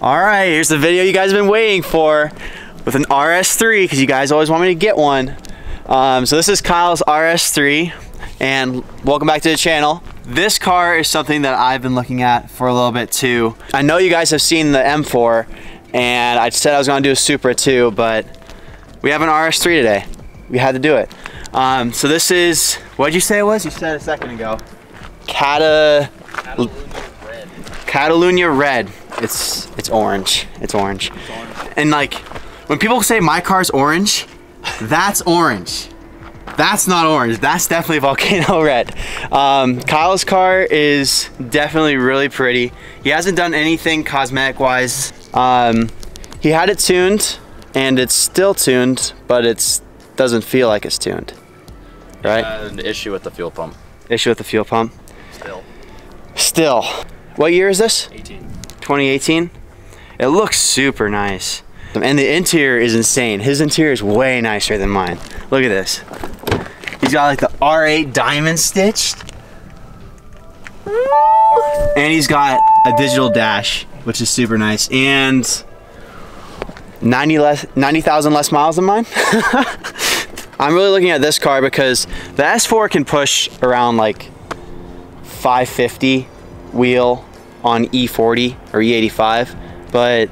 All right, here's the video you guys have been waiting for with an RS3, because you guys always want me to get one. So this is Kyle's RS3, and welcome back to the channel. This car is something that I've been looking at for a little bit too. I know you guys have seen the M4, and I said I was gonna do a Supra too, but we have an RS3 today. We had to do it. So this is, what'd you say it was? You said a second ago. Catalunya Red. It's orange. It's orange. And like, when people say my car's orange, that's orange. That's not orange. That's definitely Volcano Red. Kyle's car is definitely really pretty. He hasn't done anything cosmetic wise. He had it tuned, and it's still tuned, but it doesn't feel like it's tuned. Right? An issue with the fuel pump. Issue with the fuel pump. Still. What year is this? 2018. It looks super nice. And the interior is insane. His interior is way nicer than mine. Look at this. He's got like the R8 diamond stitched. And he's got a digital dash, which is super nice. And 90,000 less miles than mine. I'm really looking at this car because the S4 can push around like 550 wheel on E40 or E85, but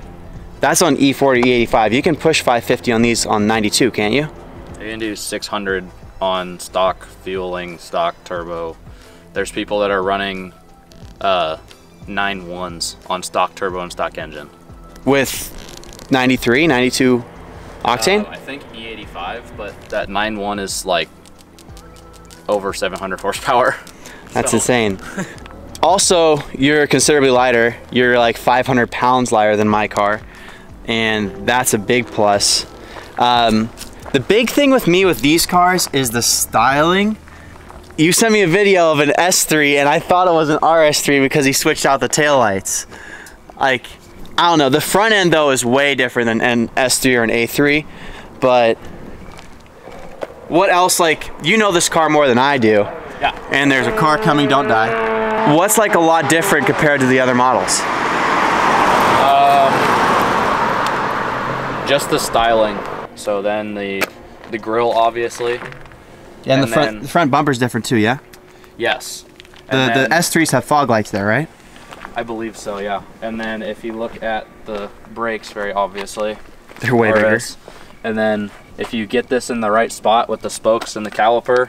that's on E40, E85. You can push 550 on these on 92, can't you? You can do 600 on stock fueling, stock turbo. There's people that are running 9.1s on stock turbo and stock engine. With 93, 92 octane? I think E85, but that 9.1 is like over 700 horsepower. That's insane. Also, you're considerably lighter. You're like 500 pounds lighter than my car, and that's a big plus. The big thing with me with these cars is the styling. You sent me a video of an S3, and I thought it was an RS3 because he switched out the taillights. Like, I don't know. The front end though is way different than an S3 or an A3, but what else? Like, you know this car more than I do. Yeah. And there's a car coming, don't die. What's like a lot different compared to the other models? Just the styling. So then the grille, obviously. Yeah, and the front bumper's different too, yeah? Yes. The S3s have fog lights there, right? I believe so, yeah. And then if you look at the brakes, very obviously, they're way bigger. And then if you get this in the right spot with the spokes and the caliper,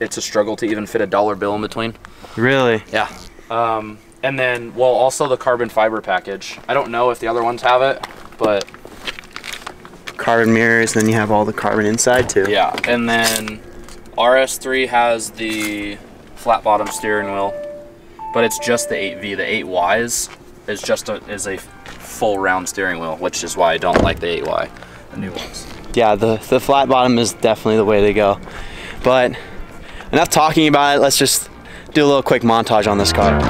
it's a struggle to even fit a dollar bill in between. Really? Yeah. And then, well, also the carbon fiber package. I don't know if the other ones have it, but... Carbon mirrors, then you have all the carbon inside too. Yeah, and then RS3 has the flat bottom steering wheel, but it's just the 8V. The 8Ys is just a full round steering wheel, which is why I don't like the 8Y, the new ones. Yeah, the flat bottom is definitely the way to go. But enough talking about it, let's just do a little quick montage on this car.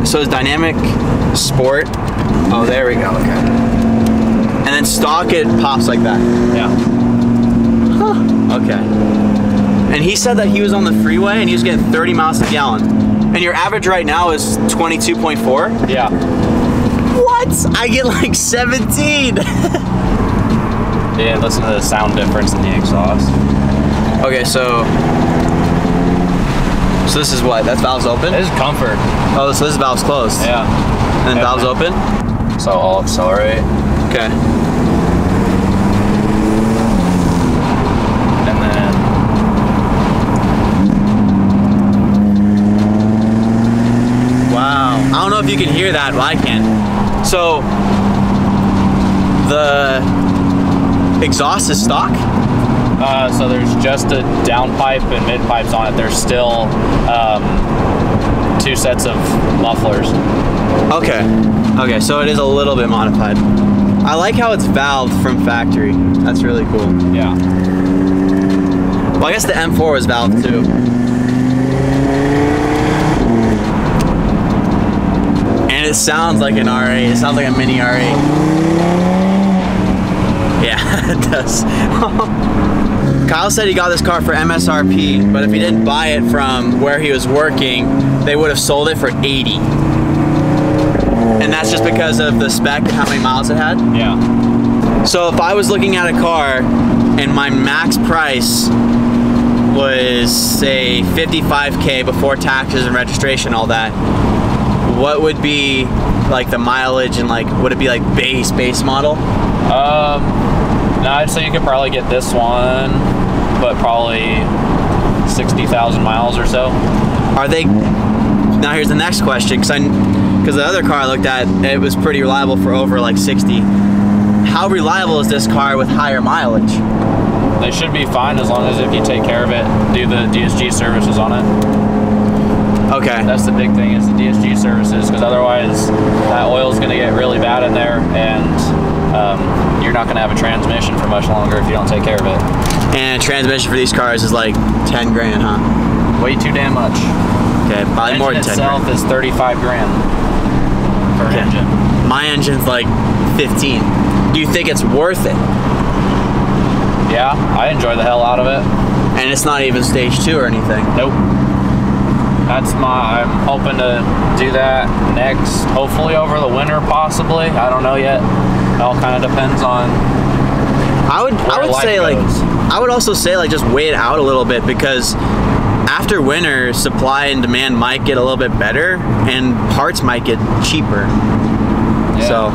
So it's dynamic sport. Oh, there we go, okay. And then stock, it pops like that. Yeah. Huh. Okay. And he said that he was on the freeway and he was getting 30 miles a gallon. And your average right now is 22.4? Yeah. What? I get like 17. Yeah, listen to the sound difference in the exhaust. Okay, so this is what? That's valves open? This is comfort. Oh, so this valve's closed? Yeah. And then valves open? So I'll accelerate. Okay. And then... Wow. I don't know if you can hear that, but I can. So, the exhaust is stock? So there's just a downpipe and mid pipes on it. There's still 2 sets of mufflers. Okay. Okay, so it is a little bit modified. I like how it's valved from factory. That's really cool. Yeah. Well, I guess the M4 was valved too. And it sounds like an R8. It sounds like a mini R8. it does. Kyle said he got this car for MSRP, but if he didn't buy it from where he was working, they would have sold it for 80. And that's just because of the spec and how many miles it had? Yeah. So if I was looking at a car and my max price was, say, 55K before taxes and registration, all that, what would be like the mileage and like, would it be like base model? No, I'd say you could probably get this one, but probably 60,000 miles or so. Are they, now here's the next question, because the other car I looked at, it was pretty reliable for over like 60. How reliable is this car with higher mileage? They should be fine as long as if you take care of it, do the DSG services on it. Okay. That's the big thing, is the DSG services, because otherwise that oil is going to get really bad in there, and you're not going to have a transmission for much longer if you don't take care of it. And a transmission for these cars is like 10 grand, huh? Way too damn much. Okay, probably more than 10 itself grand. is 35 grand per engine. My engine's like 15. Do you think it's worth it? Yeah, I enjoy the hell out of it. And it's not even stage 2 or anything? Nope. I'm hoping to do that next, hopefully over the winter possibly. I don't know yet. It all kind of depends on I would say goes. Like, I would also say like just wait it out a little bit, because after winter, supply and demand might get a little bit better and parts might get cheaper. Yeah. So,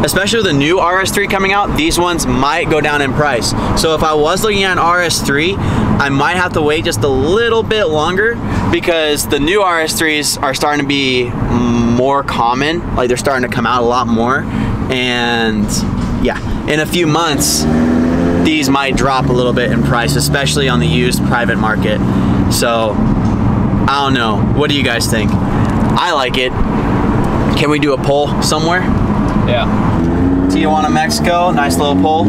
especially with the new RS3 coming out, these ones might go down in price. So if I was looking at an RS3, I might have to wait just a little bit longer, because the new RS3s are starting to be more common. Like, they're starting to come out a lot more. And yeah, in a few months, these might drop a little bit in price, especially on the used private market. So, I don't know. What do you guys think? I like it. Can we do a poll somewhere? Yeah. Tijuana, Mexico, nice little poll.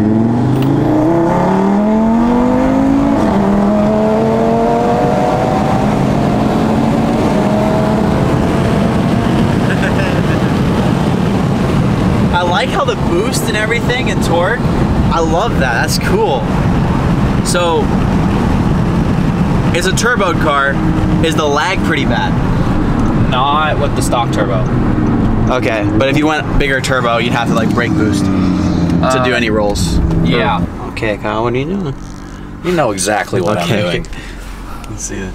I like how the boost and everything and torque, I love that, that's cool. So, it's a turbo car. Is the lag pretty bad? Not with the stock turbo. Okay, but if you went bigger turbo, you'd have to like brake boost to do any rolls. Yeah. Okay, Kyle, what are you doing? You know exactly what I'm doing. Let's see it.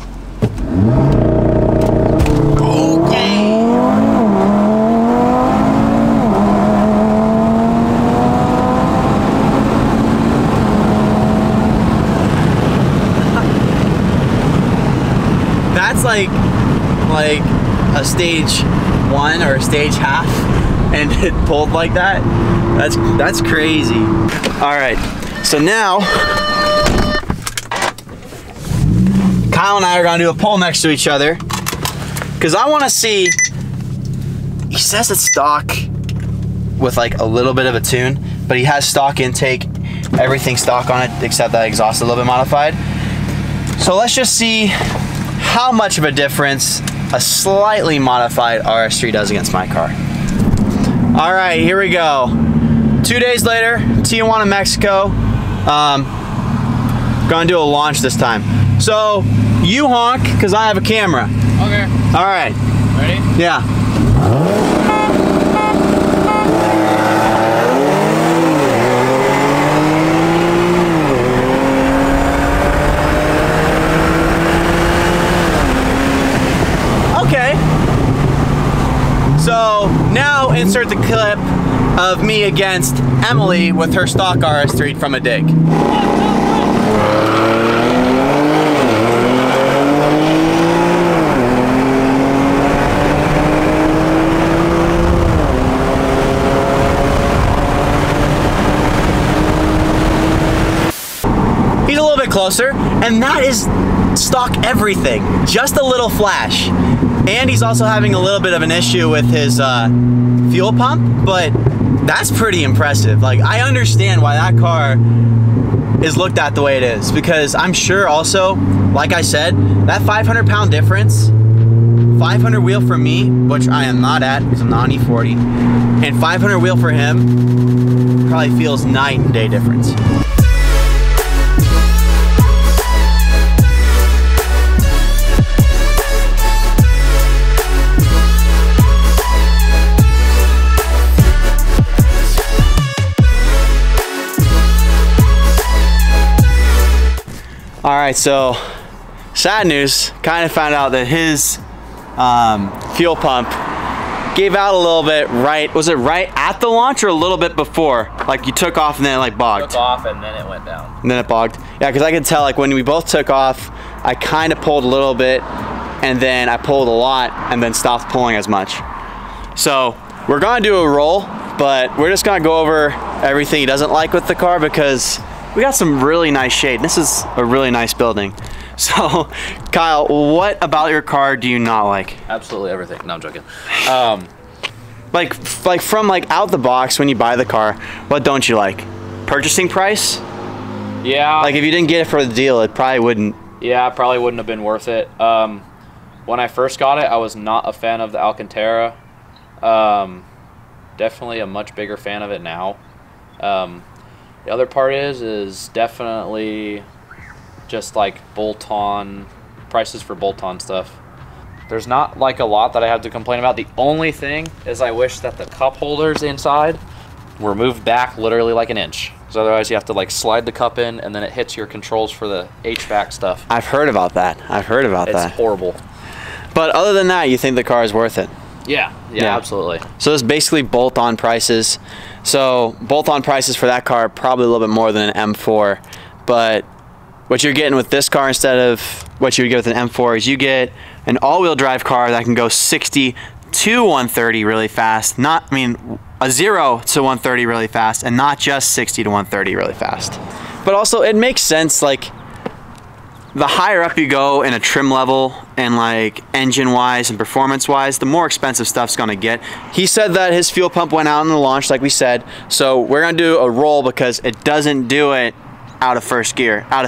That's like a stage 1 or a stage half, and it pulled like that. That's crazy. All right, so now Kyle and I are gonna do a poll next to each other, because I want to see. He says it's stock with like a little bit of a tune, but he has stock intake, everything stock on it except that exhaust a little bit modified. So let's just see how much of a difference a slightly modified RS3 does against my car. All right, here we go. 2 days later, Tijuana, Mexico. Gonna do a launch this time. So you honk, because I have a camera. Okay. All right. Ready? Yeah. Okay. So now insert the clip of me against Emily with her stock RS3 from a dig. He's a little bit closer, and that is stock everything, just a little flash. And he's also having a little bit of an issue with his fuel pump, but that's pretty impressive. Like, I understand why that car is looked at the way it is, because I'm sure also, like I said, that 500-pound difference, 500 wheel for me, which I am not at because I'm not on E40, and 500 wheel for him probably feels night and day difference. All right, so sad news, kind of found out that his fuel pump gave out a little bit right, was it right at the launch or a little bit before? Like you took off and then it like bogged? Took off and then it went down. And then it bogged? Yeah, because I could tell like when we both took off, I kind of pulled a little bit and then I pulled a lot and then stopped pulling as much. So we're gonna do a roll, but we're just gonna go over everything he doesn't like with the car because we got some really nice shade. This is a really nice building. So, Kyle, what about your car do you not like? Absolutely everything. No, I'm joking. Like from like out the box when you buy the car, what don't you like? Purchasing price? Yeah. Like if you didn't get it for the deal, it probably wouldn't. Yeah, probably wouldn't have been worth it. When I first got it, I was not a fan of the Alcantara. Definitely a much bigger fan of it now. The other part is definitely just like bolt-on prices for bolt-on stuff. There's not like a lot that I have to complain about. The only thing is I wish that the cup holders inside were moved back literally like an inch. Because otherwise you have to like slide the cup in and then it hits your controls for the HVAC stuff. I've heard about that. I've heard about that. It's horrible. But other than that, you think the car is worth it? Yeah, absolutely. So it's basically bolt-on prices. So bolt-on prices for that car are probably a little bit more than an M4, but what you're getting with this car instead of what you would get with an M4 is you get an all-wheel drive car that can go 60 to 130 really fast. A 0 to 130 really fast, and not just 60 to 130 really fast. But also, it makes sense, like, the higher up you go in a trim level and like engine-wise and performance-wise, the more expensive stuff's gonna get. He said that his fuel pump went out in the launch, like we said, so we're gonna do a roll because it doesn't do it out of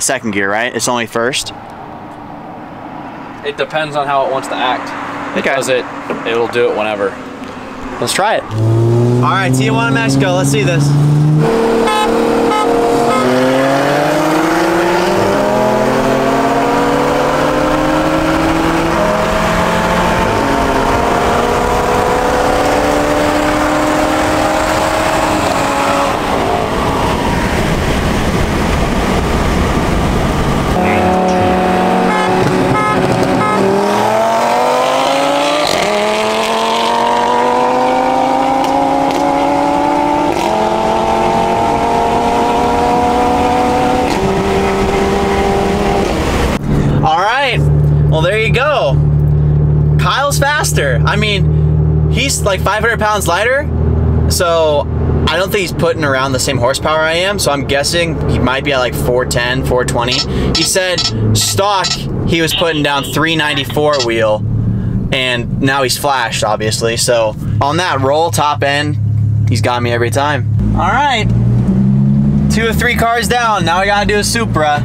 second gear, right? It's only first? It depends on how it wants to act. Okay. It'll do it whenever. Let's try it. All right, T1 Mexico, let's see this. Well, there you go. Kyle's faster. I mean, he's like 500 pounds lighter, so I don't think he's putting around the same horsepower I am, so I'm guessing he might be at like 410, 420. He said stock, he was putting down 394 wheel, and now he's flashed, obviously. So on that roll, top end, he's got me every time. All right, 2 of 3 cars down. Now we gotta do a Supra.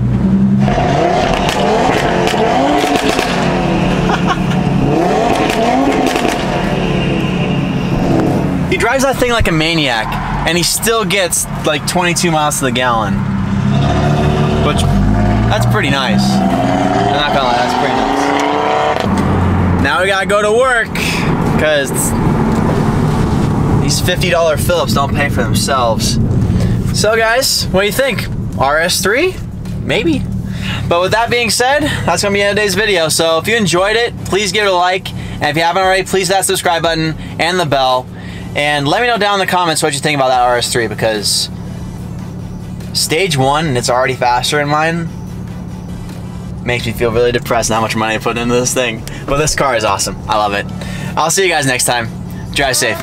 He drives that thing like a maniac, and he still gets like 22 miles to the gallon. Which, that's pretty nice. I'm not gonna lie, that's pretty nice. Now we gotta go to work, because these $50 Phillips don't pay for themselves. So guys, what do you think? RS3? Maybe. But with that being said, that's gonna be the end of today's video. So if you enjoyed it, please give it a like. And if you haven't already, please hit that subscribe button and the bell. And let me know down in the comments what you think about that RS3, because stage 1 and it's already faster than mine makes me feel really depressed how much money I put into this thing. But this car is awesome. I love it. I'll see you guys next time. Drive safe.